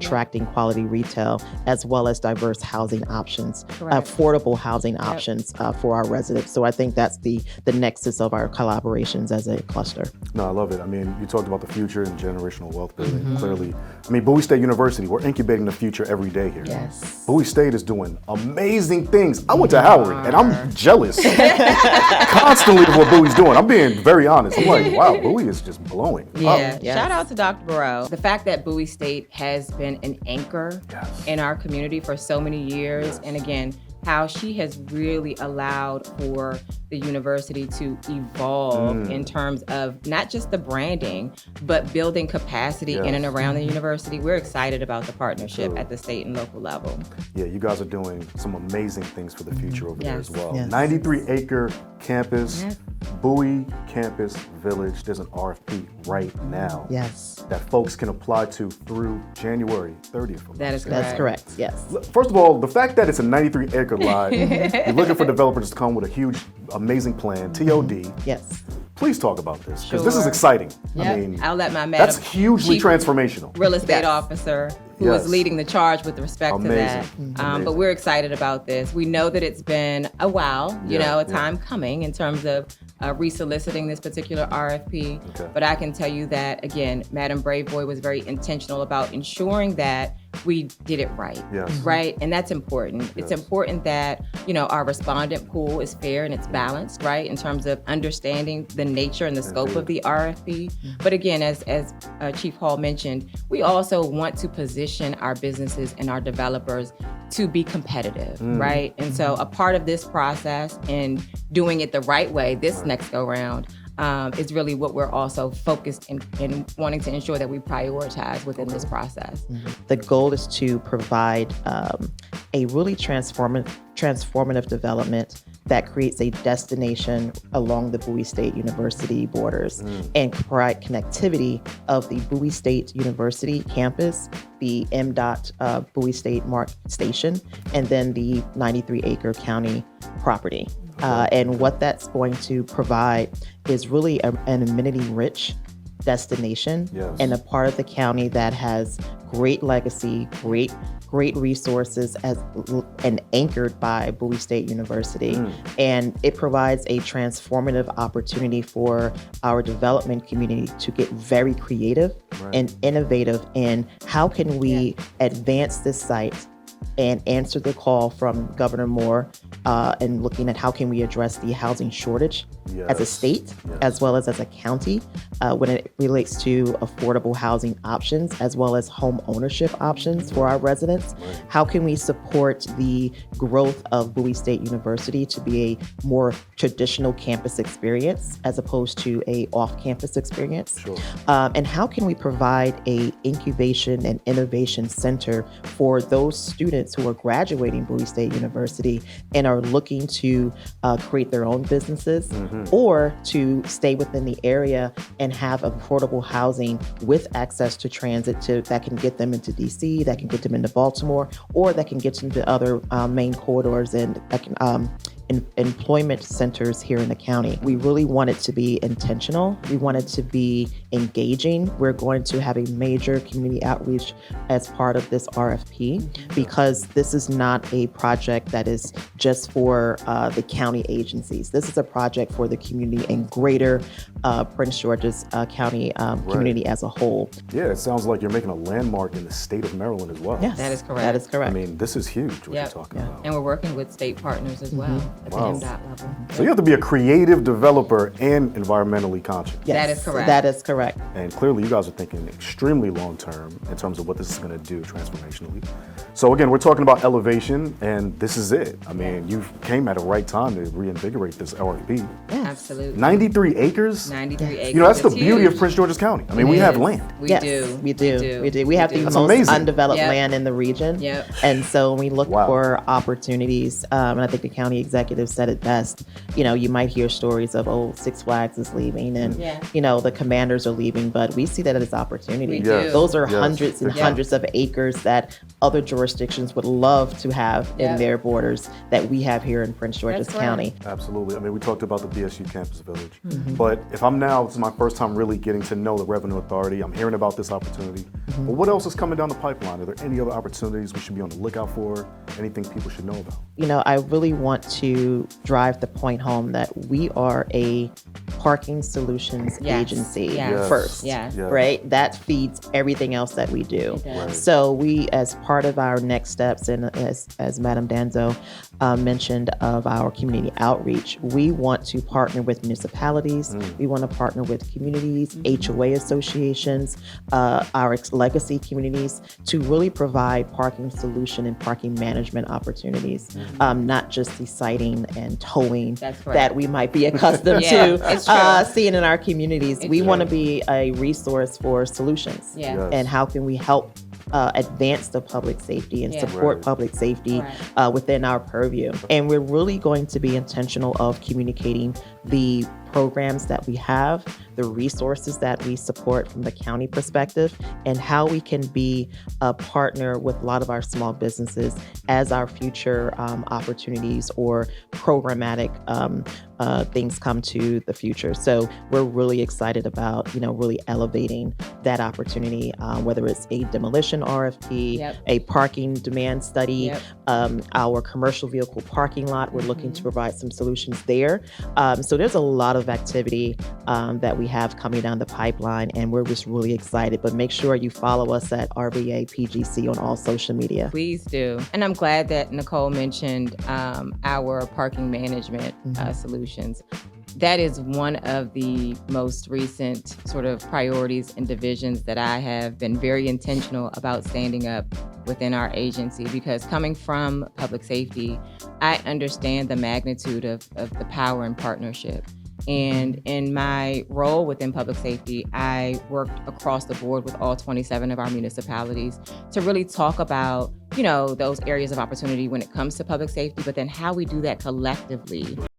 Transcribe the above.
attracting quality retail, as well as diverse housing options, affordable housing options for our residents. So I think that's the nexus of our collaborations as a cluster. No, I love it. I mean, you talked about the future and generational wealth building. Clearly, I mean, Bowie State University, we're incubating the future every day here. Yes. Bowie State is doing amazing things. I went to Howard, and I'm jealous constantly of what Bowie's doing. I'm being very honest. I'm like, wow, Bowie is just blowing up. Yeah. Shout out to Dr. Burrow. The fact that Bowie State has been an anchor in our community for so many years, and again, how she has really allowed for the university to evolve in terms of not just the branding, but building capacity in and around the university. We're excited about the partnership at the state and local level. Yeah, you guys are doing some amazing things for the future over there as well. Yes. 93-acre campus, Bowie Campus Village. There's an RFP right now that folks can apply to through January 30th. That is correct. That's correct, yes. First of all, the fact that it's a 93-acre lot, you're looking for developers to come with a huge, amazing plan, TOD. Yes. Please talk about this, because this is exciting. I mean, I'll let my that's hugely transformational. Real estate officer who is leading the charge with respect to that. But we're excited about this. We know that it's been a while, you know, a time coming in terms of resoliciting this particular RFP. But I can tell you that, again, Madam Braveboy was very intentional about ensuring that we did it right, right? And that's important. It's important that, you know, our respondent pool is fair and it's balanced, right? In terms of understanding the nature and the scope of the RFP. But again, as Chief Hall mentioned, we also want to position our businesses and our developers to be competitive, right? And so a part of this process and doing it the right way this next go round is really what we're also focused in wanting to ensure that we prioritize within this process. The goal is to provide a really transformative development that creates a destination along the Bowie State University borders and provide connectivity of the Bowie State University campus, the MDOT Bowie State Mark Station, and then the 93-acre county property. And what that's going to provide is really an amenity-rich destination and a part of the county that has great legacy, great resources and anchored by Bowie State University. And it provides a transformative opportunity for our development community to get very creative and innovative in how can we advance this site and answer the call from Governor Moore and looking at how can we address the housing shortage as a state, as well as a county, when it relates to affordable housing options, as well as home ownership options for our residents. How can we support the growth of Bowie State University to be a more traditional campus experience as opposed to a off-campus experience? And how can we provide a incubation and innovation center for those students who are graduating Bowie State University and are looking to create their own businesses or to stay within the area and have affordable housing with access to transit that can get them into DC, that can get them into Baltimore, or that can get them to other main corridors and employment centers here in the county. We really want it to be intentional. We want it to be engaging. We're going to have a major community outreach as part of this RFP because this is not a project that is just for the county agencies. This is a project for the community and greater Prince George's County community as a whole. Yeah, it sounds like you're making a landmark in the state of Maryland as well. Yes, that is correct. That is correct. I mean, this is huge what you're talking about. And we're working with state partners as well at the MDOT level. So you have to be a creative developer and environmentally conscious. Yes, that is correct. That is correct. And clearly you guys are thinking extremely long term in terms of what this is going to do transformationally. So again, we're talking about elevation and this is it. I mean, you came at the right time to reinvigorate this RFP. Yes. Absolutely. 93 acres? 93 acres. You know, that's the It's beauty huge. of Prince George's County. I mean, we have land. We Yes, do. We do. We have the That's most amazing. undeveloped land in the region. And so when we look for opportunities, and I think the county executive executive said it best. You might hear stories of, Six Flags is leaving and, the Commanders are leaving, but we see that as opportunity. We do. Those are hundreds and hundreds of acres that other jurisdictions would love to have in their borders that we have here in Prince George's County. Absolutely. I mean, we talked about the BSU Campus Village, but if I'm now, this is my first time really getting to know the Revenue Authority. I'm hearing about this opportunity. But what else is coming down the pipeline? Are there any other opportunities we should be on the lookout for? Anything people should know about? I really want to drive the point home that we are a parking solutions agency first, right? That feeds everything else that we do. So we, as part of our next steps, and as Madam Danzo mentioned, of our community outreach, we want to partner with municipalities. We want to partner with communities, HOA associations, our legacy communities, to really provide parking solution and parking management opportunities, not just the siting and towing that we might be accustomed to seeing in our communities. We want to be a resource for solutions. And how can we help advance the public safety and support public safety within our purview. And we're really going to be intentional of communicating the programs that we have, the resources that we support from the county perspective, and how we can be a partner with a lot of our small businesses as our future opportunities or programmatic things come to the future. So we're really excited about, really elevating that opportunity, whether it's a demolition RFP, a parking demand study, our commercial vehicle parking lot. We're looking to provide some solutions there. So there's a lot of activity that we have coming down the pipeline, and we're just really excited. But make sure you follow us at RVA PGC on all social media. Please do. And I'm glad that Nicole mentioned our parking management solutions. That is one of the most recent sort of priorities and divisions that I have been very intentional about standing up within our agency, because coming from public safety, I understand the magnitude of the power and partnership. And in my role within public safety, I worked across the board with all 27 of our municipalities to really talk about, those areas of opportunity when it comes to public safety, but then how we do that collectively.